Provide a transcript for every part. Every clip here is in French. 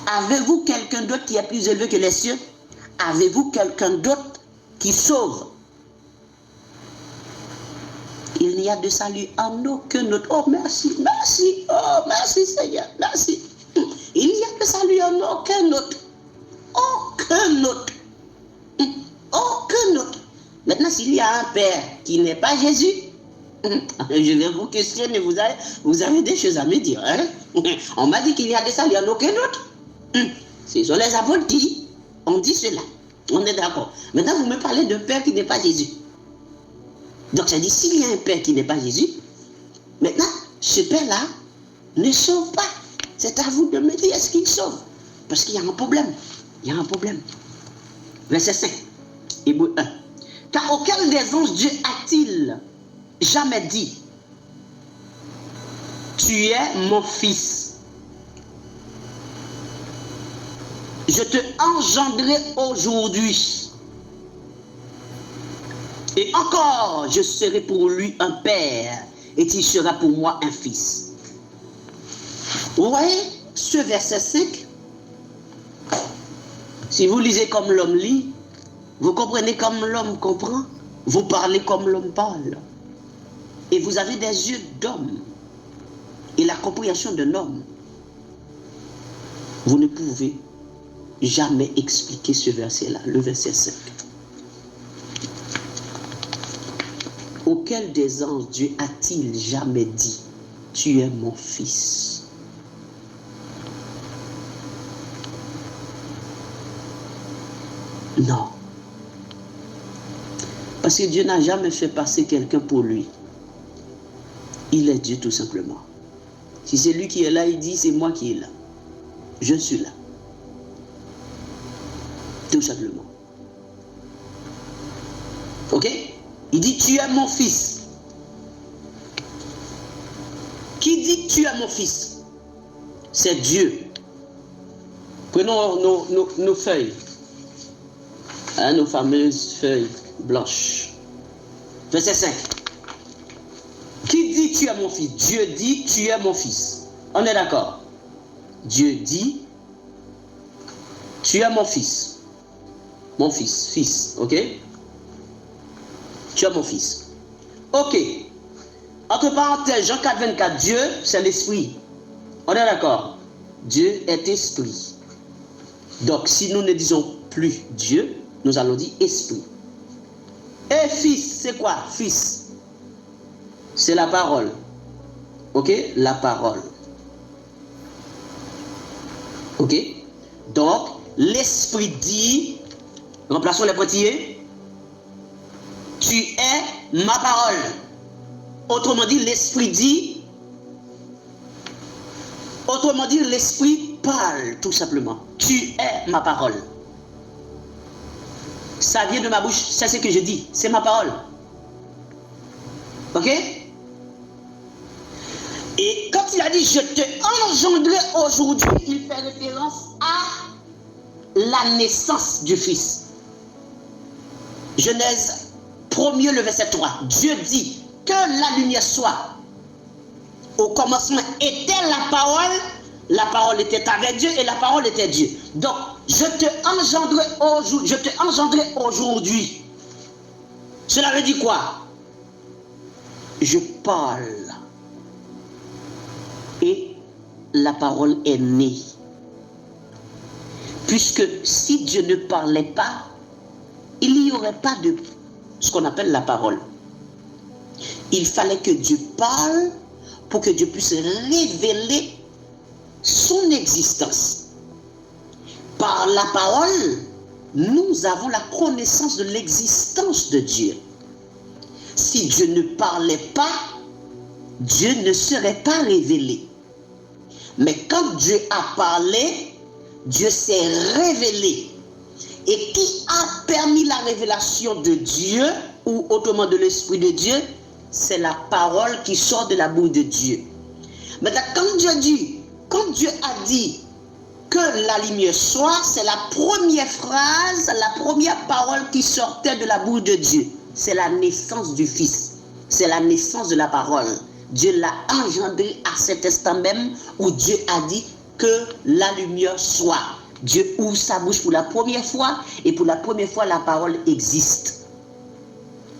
Avez-vous quelqu'un d'autre qui est plus élevé que les cieux? Avez-vous quelqu'un d'autre qui sauve? Il n'y a de salut en aucun autre. Oh, merci, merci. Oh, merci Seigneur, merci. Il n'y a de salut en aucun autre. Aucun autre. Aucun autre. Maintenant, s'il y a un Père qui n'est pas Jésus, je vais vous questionner, vous avez des choses à me dire. Hein? On m'a dit qu'il n'y a de salut en aucun autre. Ce sont les apôtres qui ont dit cela. On est d'accord. Maintenant, vous me parlez d'un Père qui n'est pas Jésus. Donc, ça dit, s'il y a un Père qui n'est pas Jésus, maintenant, ce Père-là ne sauve pas. C'est à vous de me dire, est-ce qu'il sauve? Parce qu'il y a un problème. Il y a un problème. Verset 5, Hébreux 1. Car auquel des anges Dieu a-t-il jamais dit, tu es mon fils, je te engendrerai aujourd'hui. Et encore, je serai pour lui un père, et il sera pour moi un fils. Vous voyez, ce verset 5, si vous lisez comme l'homme lit, vous comprenez comme l'homme comprend, vous parlez comme l'homme parle. Et vous avez des yeux d'homme et la compréhension d'un homme. Vous ne pouvez jamais expliquer ce verset-là, le verset 5. Auquel des anges Dieu a-t-il jamais dit, tu es mon fils? Non. Parce que Dieu n'a jamais fait passer quelqu'un pour lui. Il est Dieu tout simplement. Si c'est lui qui est là, il dit, c'est moi qui est là. Je suis là. Tout simplement. Ok? Il dit, tu es mon fils. Qui dit, tu es mon fils? C'est Dieu. Prenons nos feuilles. Hein, nos fameuses feuilles blanches. Verset 5. Qui dit, tu es mon fils? Dieu dit, tu es mon fils. On est d'accord? Dieu dit, tu es mon fils. Mon fils, ok? Tu es mon fils. Ok. Entre parenthèses, Jean 4, 24, Dieu, c'est l'esprit. On est d'accord? Dieu est esprit. Donc, si nous ne disons plus Dieu, nous allons dire esprit. Et fils, c'est quoi? Fils. C'est la parole. Ok? La parole. Ok? Donc, l'esprit dit, remplaçons les pointillés, tu es ma parole. Autrement dit, l'esprit dit, autrement dit, l'esprit parle, tout simplement. Tu es ma parole. Ça vient de ma bouche, c'est ce que je dis, c'est ma parole. Ok? Et quand il a dit, je te engendrerai aujourd'hui, il fait référence à la naissance du Fils. Genèse 1er, le verset 3. Dieu dit que la lumière soit. Au commencement était la parole était avec Dieu et la parole était Dieu. Donc, je te engendrerai aujourd'hui. Cela veut dire quoi? Je parle. Et la parole est née. Puisque si Dieu ne parlait pas, il n'y aurait pas de ce qu'on appelle la parole. Il fallait que Dieu parle pour que Dieu puisse révéler son existence. Par la parole, nous avons la connaissance de l'existence de Dieu. Si Dieu ne parlait pas, Dieu ne serait pas révélé. Mais quand Dieu a parlé, Dieu s'est révélé. Et qui a permis la révélation de Dieu, ou autrement de l'Esprit de Dieu? C'est la parole qui sort de la bouche de Dieu. Maintenant, quand Dieu a dit que la lumière soit, c'est la première phrase, la première parole qui sortait de la bouche de Dieu. C'est la naissance du Fils. C'est la naissance de la parole. Dieu l'a engendré à cet instant même où Dieu a dit que la lumière soit. Dieu ouvre sa bouche pour la première fois, et pour la première fois, la parole existe.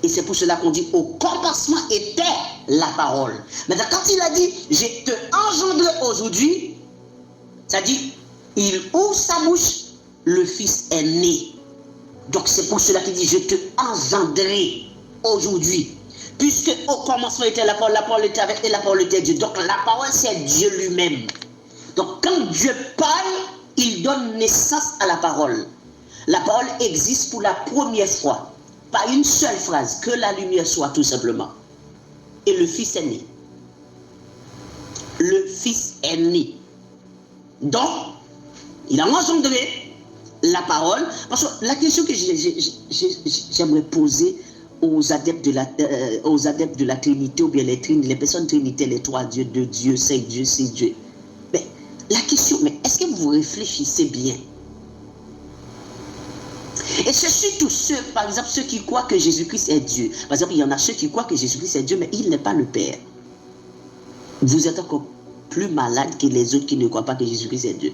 Et c'est pour cela qu'on dit, au commencement était la parole. Maintenant, quand il a dit, je te engendré aujourd'hui, ça dit, il ouvre sa bouche, le Fils est né. Donc c'est pour cela qu'il dit, je te engendré aujourd'hui. Puisque au commencement était la parole était avec, et la parole était Dieu. Donc la parole, c'est Dieu lui-même. Donc quand Dieu parle, il donne naissance à la parole. La parole existe pour la première fois. Pas une seule phrase, que la lumière soit tout simplement. Et le Fils est né. Le Fils est né. Donc, il a engendré la parole. Parce que la question que j'aimerais poser aux adeptes de la Trinité, ou bien les personnes Trinité, les trois dieux, deux dieux, cinq dieux, six dieux. Mais la question, mais est-ce que vous réfléchissez bien? Et c'est surtout ceux, par exemple, ceux qui croient que Jésus-Christ est Dieu. Par exemple, il y en a ceux qui croient que Jésus-Christ est Dieu, mais il n'est pas le Père. Vous êtes encore plus malade que les autres qui ne croient pas que Jésus-Christ est Dieu.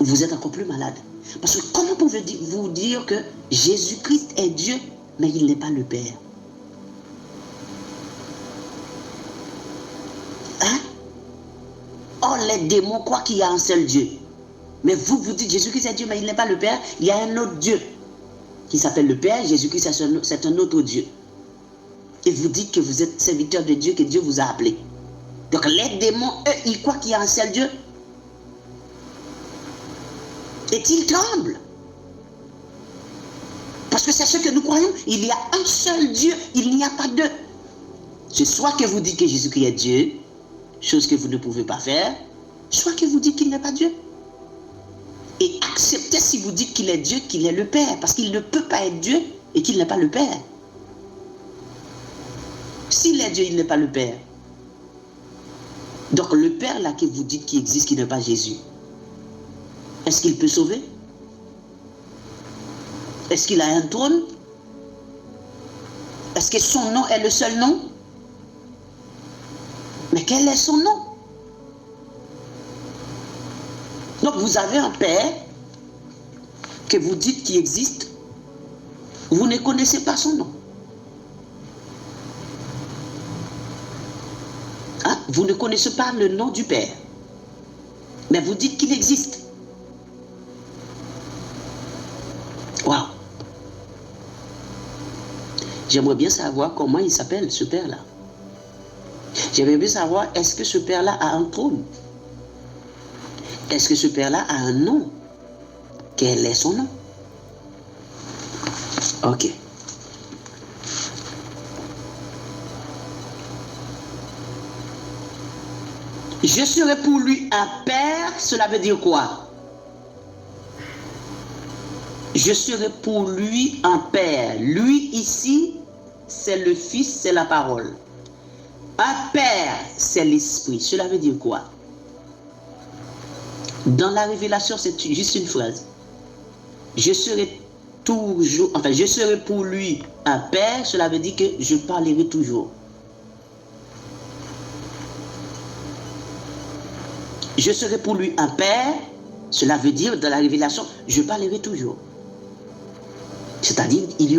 Vous êtes encore plus malade. Parce que comment pouvez-vous dire que Jésus-Christ est Dieu, mais il n'est pas le Père? Hein? Oh, les démons croient qu'il y a un seul Dieu. Mais vous dites Jésus-Christ est Dieu, mais il n'est pas le Père. Il y a un autre Dieu qui s'appelle le Père. Jésus-Christ, c'est un autre Dieu. Et vous dites que vous êtes serviteur de Dieu, que Dieu vous a appelé. Donc les démons, eux, ils croient qu'il y a un seul Dieu. Et ils tremblent. Parce que c'est ce que nous croyons. Il y a un seul Dieu, il n'y a pas deux. C'est soit que vous dites que Jésus-Christ est Dieu, chose que vous ne pouvez pas faire, soit que vous dites qu'il n'est pas Dieu. Et acceptez, si vous dites qu'il est Dieu, qu'il est le Père, parce qu'il ne peut pas être Dieu et qu'il n'est pas le Père. S'il est Dieu, il n'est pas le Père. Donc le Père là que vous dites qui existe, qui n'est pas Jésus, est-ce qu'il peut sauver? Est-ce qu'il a un trône? Est-ce que son nom est le seul nom? Mais quel est son nom? Donc vous avez un Père que vous dites qui existe, vous ne connaissez pas son nom. Hein? Vous ne connaissez pas le nom du Père, mais vous dites qu'il existe. Waouh! J'aimerais bien savoir comment il s'appelle ce Père-là. J'aimerais bien savoir, est-ce que ce Père-là a un trône? Est-ce que ce Père-là a un nom? Quel est son nom? Ok. Je serai pour lui un Père, cela veut dire quoi? Je serai pour lui un Père. Lui ici, c'est le Fils, c'est la parole. Un Père, c'est l'Esprit. Cela veut dire quoi? Dans la révélation, c'est juste une phrase. Je serai toujours, enfin, je serai pour lui un Père, cela veut dire que je parlerai toujours. Je serai pour lui un Père, cela veut dire, dans la révélation, je parlerai toujours. C'est-à-dire, il y